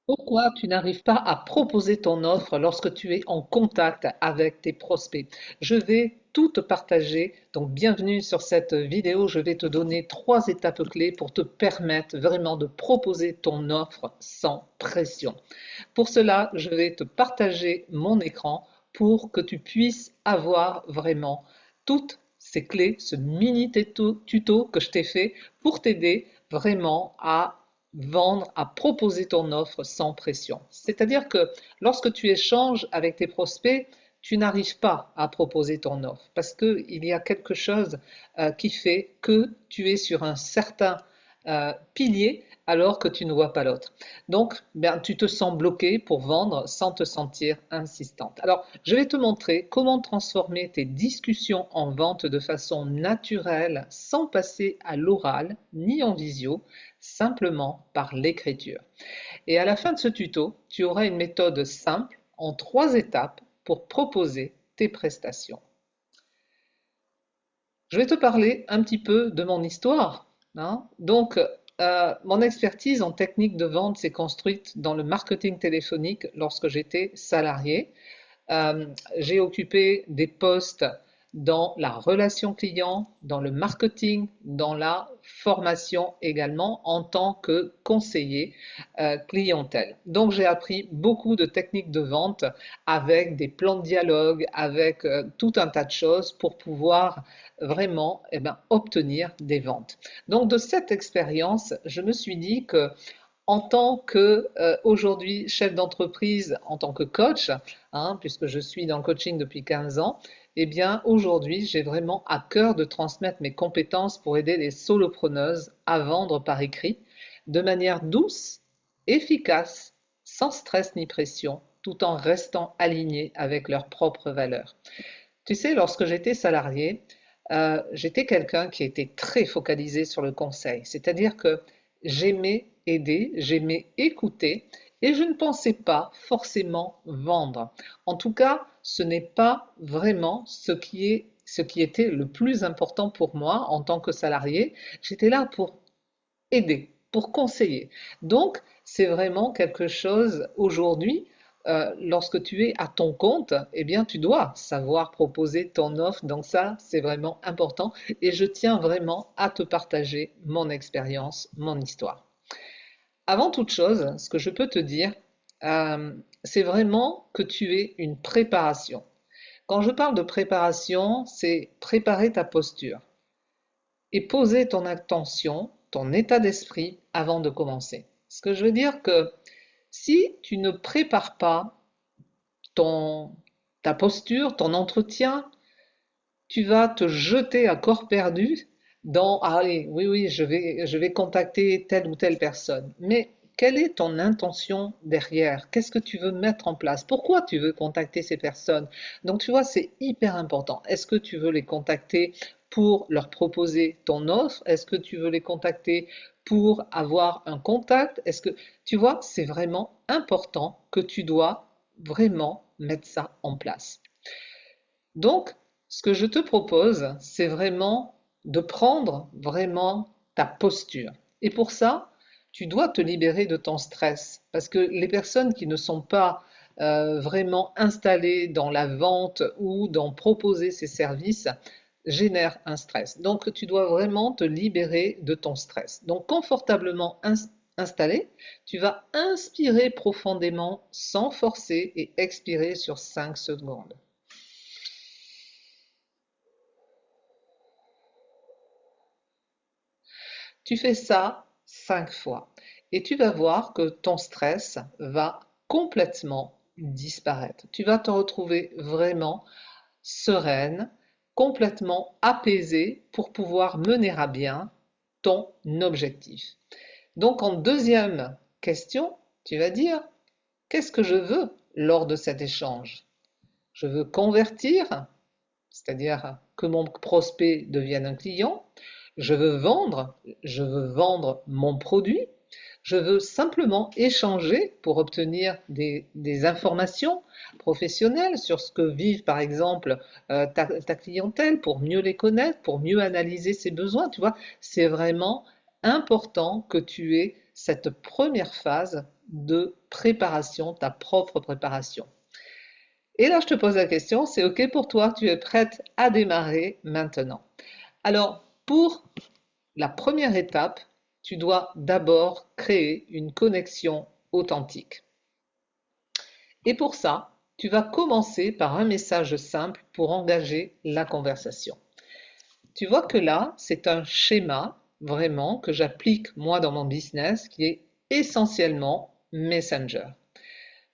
Pourquoi tu n'arrives pas à proposer ton offre lorsque tu es en contact avec tes prospects? Je vais tout te partager. Donc, bienvenue sur cette vidéo. Je vais te donner 3 étapes clés pour te permettre vraiment de proposer ton offre sans pression. Pour cela, je vais te partager mon écran pour que tu puisses avoir vraiment toutes ces clés, ce mini tuto que je t'ai fait pour t'aider vraiment à vendre, à proposer ton offre sans pression. C'est-à-dire que lorsque tu échanges avec tes prospects, tu n'arrives pas à proposer ton offre parce qu'il y a quelque chose qui fait que tu es sur un certain pilier alors que tu ne vois pas l'autre. Donc, ben, tu te sens bloqué pour vendre sans te sentir insistante. Alors, je vais te montrer comment transformer tes discussions en vente de façon naturelle sans passer à l'oral ni en visio, simplement par l'écriture. Et à la fin de ce tuto, tu auras une méthode simple en 3 étapes pour proposer tes prestations. Je vais te parler un petit peu de mon histoire, hein. Donc, mon expertise en technique de vente s'est construite dans le marketing téléphonique lorsque j'étais salarié. Euh, j'ai occupé des postes dans la relation client, dans le marketing, dans la formation également en tant que conseiller clientèle. Donc j'ai appris beaucoup de techniques de vente avec des plans de dialogue, avec tout un tas de choses pour pouvoir vraiment obtenir des ventes. Donc de cette expérience, je me suis dit que en tant que aujourd'hui chef d'entreprise, en tant que coach, hein, puisque je suis dans le coaching depuis 15 ans, eh bien aujourd'hui j'ai vraiment à cœur de transmettre mes compétences pour aider les solopreneuses à vendre par écrit de manière douce, efficace, sans stress ni pression, tout en restant alignés avec leurs propres valeurs. Tu sais, lorsque j'étais salarié, j'étais quelqu'un qui était très focalisé sur le conseil, c'est-à-dire que j'aimais aider, j'aimais écouter et je ne pensais pas forcément vendre. En tout cas, ce n'est pas vraiment ce qui était le plus important pour moi en tant que salarié. J'étais là pour aider, pour conseiller. Donc, c'est vraiment quelque chose aujourd'hui, lorsque tu es à ton compte, eh bien, tu dois savoir proposer ton offre. Donc ça, c'est vraiment important et je tiens vraiment à te partager mon expérience, mon histoire. Avant toute chose, ce que je peux te dire, c'est vraiment que tu aies une préparation. Quand je parle de préparation, c'est préparer ta posture et poser ton attention, ton état d'esprit avant de commencer. Ce que je veux dire que si tu ne prépares pas ton, ta posture, ton entretien, tu vas te jeter à corps perdu dans ah allez, oui, oui, je vais contacter telle ou telle personne. Mais quelle est ton intention derrière? Qu'est-ce que tu veux mettre en place? Pourquoi tu veux contacter ces personnes? Donc, tu vois, c'est hyper important. Est-ce que tu veux les contacter pour leur proposer ton offre? Est-ce que tu veux les contacter pour avoir un contact? Est-ce que, tu vois, c'est vraiment important que tu dois vraiment mettre ça en place. Donc, ce que je te propose, c'est vraiment de prendre vraiment ta posture. Et pour ça, tu dois te libérer de ton stress. Parce que les personnes qui ne sont pas vraiment installées dans la vente ou dans proposer ces services génèrent un stress. Donc, tu dois vraiment te libérer de ton stress. Donc, confortablement installé, tu vas inspirer profondément sans forcer et expirer sur 5 secondes. Tu fais ça 5 fois et tu vas voir que ton stress va complètement disparaître. Tu vas te retrouver vraiment sereine, complètement apaisée pour pouvoir mener à bien ton objectif. Donc en deuxième question, tu vas dire, qu'est-ce que je veux lors de cet échange? Je veux convertir, c'est-à-dire que mon prospect devienne un client. Je veux vendre mon produit. Je veux simplement échanger pour obtenir des informations professionnelles sur ce que vivent par exemple ta clientèle pour mieux les connaître, pour mieux analyser ses besoins. Tu vois, c'est vraiment important que tu aies cette première phase de préparation, ta propre préparation. Et là, je te pose la question, c'est OK pour toi, tu es prête à démarrer maintenant. Alors, pour la première étape, tu dois d'abord créer une connexion authentique. Et pour ça, tu vas commencer par un message simple pour engager la conversation. Tu vois que là, c'est un schéma vraiment que j'applique moi dans mon business qui est essentiellement Messenger.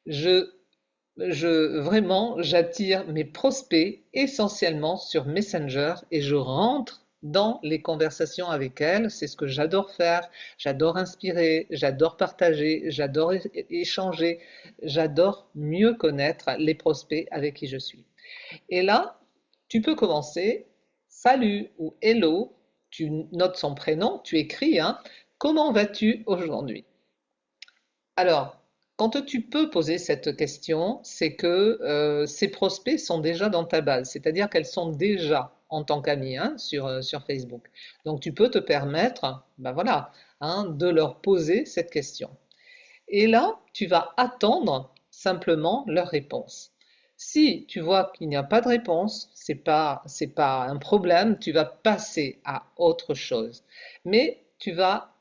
Je, vraiment, j'attire mes prospects essentiellement sur Messenger et je rentre dans les conversations avec elles. C'est ce que j'adore faire. J'adore inspirer, j'adore partager, j'adore échanger, j'adore mieux connaître les prospects avec qui je suis. Et là, tu peux commencer salut ou hello, tu notes son prénom, tu écris, hein, comment vas-tu aujourd'hui? Alors, quand tu peux poser cette question, c'est que ces prospects sont déjà dans ta base, c'est-à-dire qu'elles sont déjà en tant qu'amies hein, sur Facebook. Donc tu peux te permettre, ben voilà, hein, de leur poser cette question. Et là, tu vas attendre simplement leur réponse. Si tu vois qu'il n'y a pas de réponse, c'est pas un problème, tu vas passer à autre chose. Mais tu vas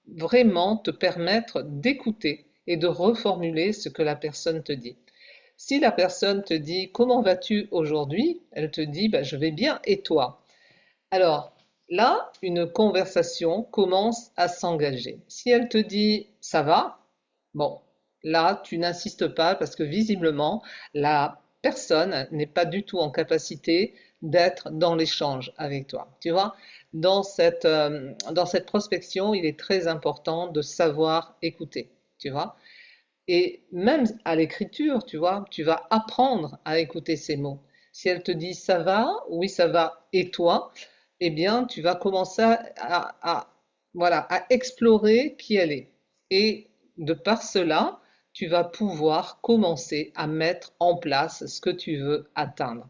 vraiment te permettre d'écouter et de reformuler ce que la personne te dit. Si la personne te dit comment vas-tu aujourd'hui, elle te dit bah, je vais bien et toi. Alors là, une conversation commence à s'engager. Si elle te dit ça va, bon, là, tu n'insistes pas parce que visiblement, la personne n'est pas du tout en capacité d'être dans l'échange avec toi. Tu vois, dans cette prospection, il est très important de savoir écouter. Tu vois, et même à l'écriture, tu vois, tu vas apprendre à écouter ces mots. Si elle te dit ça va, oui ça va, et toi, eh bien tu vas commencer voilà, à explorer qui elle est. Et de par cela, tu vas pouvoir commencer à mettre en place ce que tu veux atteindre.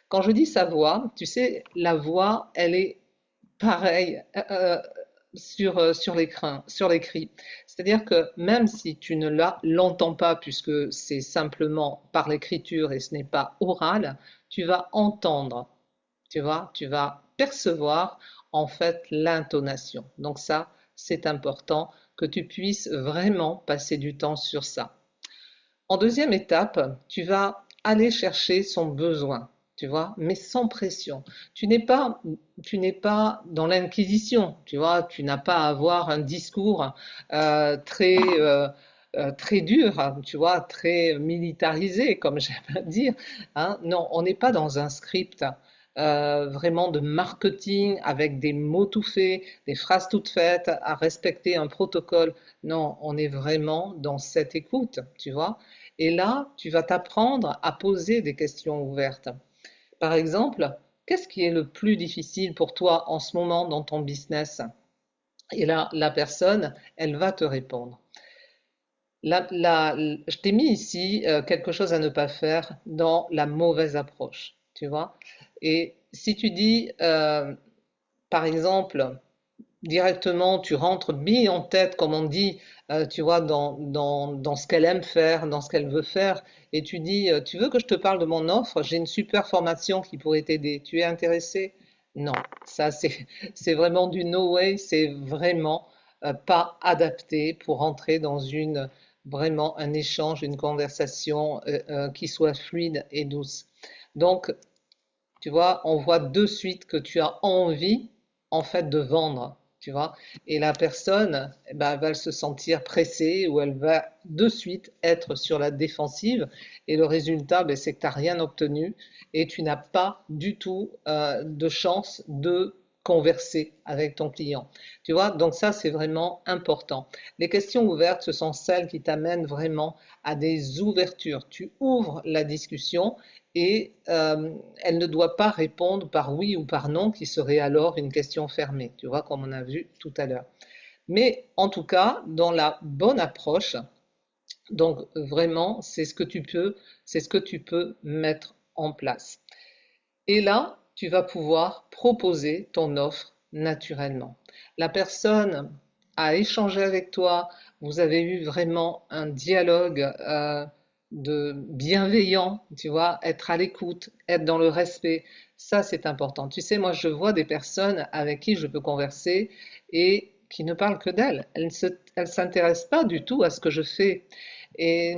Quand je dis sa voix, tu sais, la voix, elle est pareille sur l'écrit. C'est-à-dire que même si tu ne l'entends pas, puisque c'est simplement par l'écriture et ce n'est pas oral, tu vas entendre, tu vois, tu vas percevoir en fait l'intonation. Donc ça, c'est important que tu puisses vraiment passer du temps sur ça. En deuxième étape, tu vas aller chercher son besoin, tu vois, mais sans pression. Tu n'es pas dans l'inquisition, tu vois, tu n'as pas à avoir un discours très dur, hein, tu vois, très militarisé, comme j'aime dire. Hein. Non, on n'est pas dans un script vraiment de marketing avec des mots tout faits, des phrases toutes faites, à respecter un protocole. Non, on est vraiment dans cette écoute, tu vois. Et là, tu vas t'apprendre à poser des questions ouvertes. Par exemple, qu'est-ce qui est le plus difficile pour toi en ce moment dans ton business? Et là, la personne, elle va te répondre. Je t'ai mis ici quelque chose à ne pas faire dans la mauvaise approche, tu vois. Et si tu dis, par exemple, directement, tu rentres bille en tête, comme on dit, tu vois, dans ce qu'elle aime faire, dans ce qu'elle veut faire, et tu dis, tu veux que je te parle de mon offre? J'ai une super formation qui pourrait t'aider. Tu es intéressé? Non, ça c'est vraiment du no way, c'est vraiment pas adapté pour entrer dans vraiment un échange, une conversation qui soit fluide et douce. Donc, tu vois, on voit de suite que tu as envie, en fait, de vendre, tu vois. Et la personne, eh ben, elle va se sentir pressée ou elle va de suite être sur la défensive. Et le résultat, ben, c'est que tu n'as rien obtenu et tu n'as pas du tout de chance de converser avec ton client. Tu vois, donc ça, c'est vraiment important. Les questions ouvertes, ce sont celles qui t'amènent vraiment à des ouvertures. Tu ouvres la discussion et elle ne doit pas répondre par oui ou par non, qui serait alors une question fermée, tu vois, comme on a vu tout à l'heure. Mais en tout cas, dans la bonne approche, donc vraiment, c'est ce que tu peux mettre en place. Et là, tu vas pouvoir proposer ton offre naturellement. La personne a échangé avec toi, vous avez eu vraiment un dialogue de bienveillant, tu vois, être à l'écoute, être dans le respect, ça c'est important. Tu sais, moi je vois des personnes avec qui je peux converser et qui ne parlent que d'elles. Elles s'intéressent pas du tout à ce que je fais. Et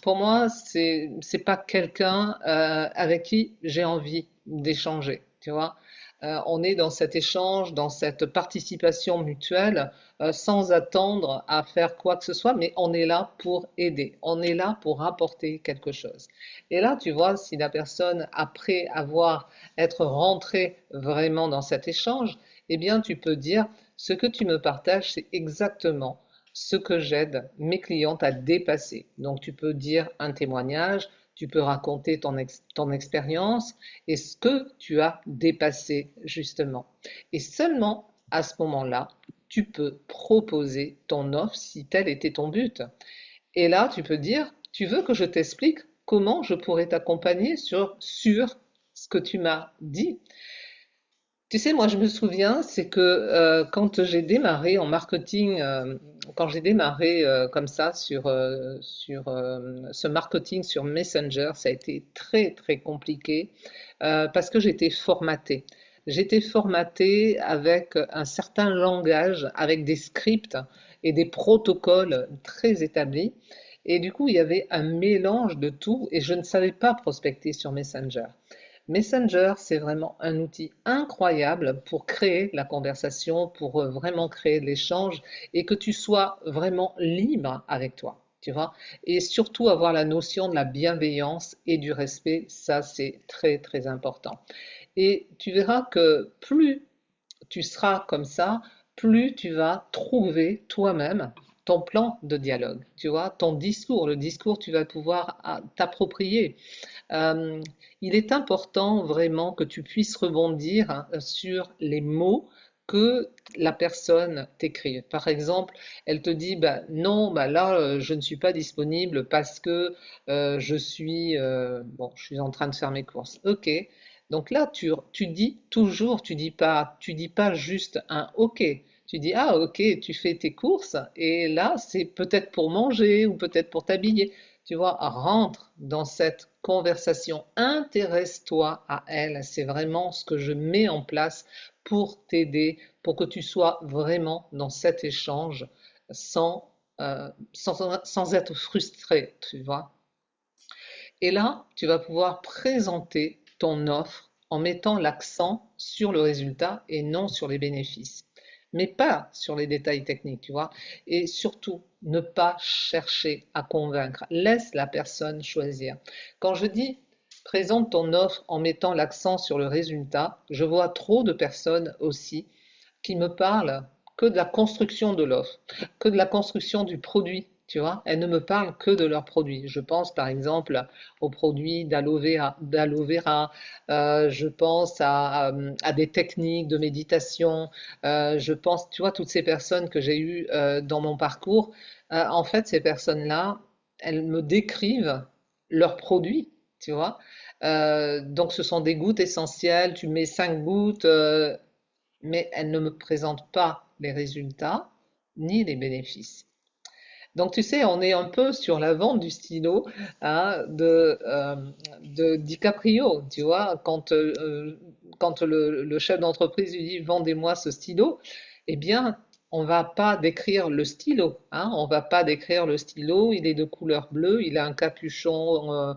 pour moi, c'est pas quelqu'un avec qui j'ai envie d'échanger, tu vois. On est dans cet échange, dans cette participation mutuelle, sans attendre à faire quoi que ce soit, mais on est là pour aider, on est là pour apporter quelque chose. Et là, tu vois, si la personne, après avoir être rentrée vraiment dans cet échange, eh bien, tu peux dire, ce que tu me partages, c'est exactement ce que j'aide mes clientes à dépasser. Donc, tu peux dire un témoignage, tu peux raconter ton expérience et ce que tu as dépassé justement. Et seulement à ce moment-là, tu peux proposer ton offre si tel était ton but. Et là, tu peux dire, tu veux que je t'explique comment je pourrais t'accompagner sur ce que tu m'as dit. Tu sais, moi, je me souviens, c'est que quand j'ai démarré en marketing, quand j'ai démarré comme ça sur ce marketing sur Messenger, ça a été très, très compliqué parce que j'étais formatée. J'étais formatée avec un certain langage, avec des scripts et des protocoles très établis. Et du coup, il y avait un mélange de tout et je ne savais pas prospecter sur Messenger. Messenger, c'est vraiment un outil incroyable pour créer la conversation, pour vraiment créer l'échange et que tu sois vraiment libre avec toi, tu vois. Et surtout avoir la notion de la bienveillance et du respect, ça c'est très très important. Et tu verras que plus tu seras comme ça, plus tu vas trouver toi-même ton plan de dialogue, tu vois, ton discours, le discours, tu vas pouvoir t'approprier. Euh, il est important vraiment que tu puisses rebondir sur les mots que la personne t'écrit. Par exemple, elle te dit bah, non, bah là je ne suis pas disponible parce que je suis en train de faire mes courses. Ok. Donc là tu dis toujours, tu dis pas juste un ok. Tu dis ah ok, tu fais tes courses et là c'est peut-être pour manger ou peut-être pour t'habiller. Tu vois, rentre dans cette conversation, intéresse-toi à elle. C'est vraiment ce que je mets en place pour t'aider, pour que tu sois vraiment dans cet échange sans être frustré, tu vois. Et là, tu vas pouvoir présenter ton offre en mettant l'accent sur le résultat et non sur les bénéfices. Mais pas sur les détails techniques, tu vois. Et surtout, ne pas chercher à convaincre. Laisse la personne choisir. Quand je dis présente ton offre en mettant l'accent sur le résultat, je vois trop de personnes aussi qui me parlent que de la construction de l'offre, que de la construction du produit. Tu vois, elles ne me parlent que de leurs produits. Je pense par exemple aux produits d'aloe vera, je pense à des techniques de méditation, je pense, tu vois, toutes ces personnes que j'ai eues dans mon parcours, en fait, ces personnes-là, elles me décrivent leurs produits, tu vois. Donc, ce sont des gouttes essentielles, tu mets 5 gouttes, mais elle ne me présente pas les résultats ni les bénéfices. Donc, tu sais, on est un peu sur la vente du stylo hein, de DiCaprio, tu vois, quand le chef d'entreprise lui dit vendez-moi ce stylo, eh bien, on va pas décrire le stylo, hein, on va pas décrire le stylo, il est de couleur bleue, il a un capuchon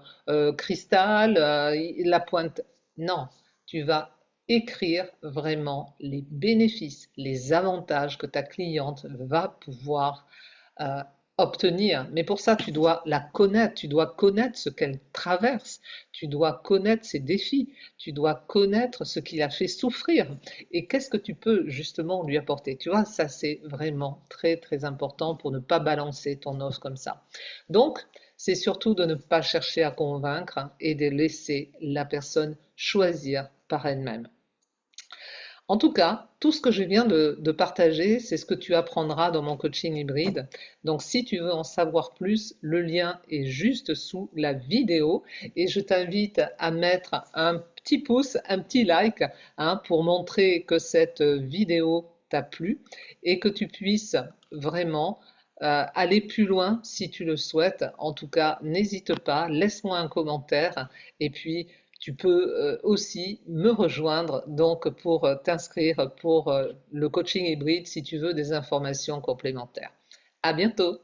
cristal, la pointe. Non, tu vas écrire vraiment les bénéfices, les avantages que ta cliente va pouvoir euh, obtenir. Mais pour ça, tu dois la connaître, tu dois connaître ce qu'elle traverse, tu dois connaître ses défis, tu dois connaître ce qui la fait souffrir et qu'est-ce que tu peux justement lui apporter. Tu vois, ça c'est vraiment très très important pour ne pas balancer ton offre comme ça. Donc, c'est surtout de ne pas chercher à convaincre et de laisser la personne choisir par elle-même. En tout cas, tout ce que je viens de partager, c'est ce que tu apprendras dans mon coaching hybride. Donc, si tu veux en savoir plus, le lien est juste sous la vidéo et je t'invite à mettre un petit pouce, un petit like hein, pour montrer que cette vidéo t'a plu et que tu puisses vraiment aller plus loin si tu le souhaites. En tout cas, n'hésite pas, laisse-moi un commentaire et puis tu peux aussi me rejoindre donc pour t'inscrire pour le coaching hybride si tu veux des informations complémentaires. À bientôt!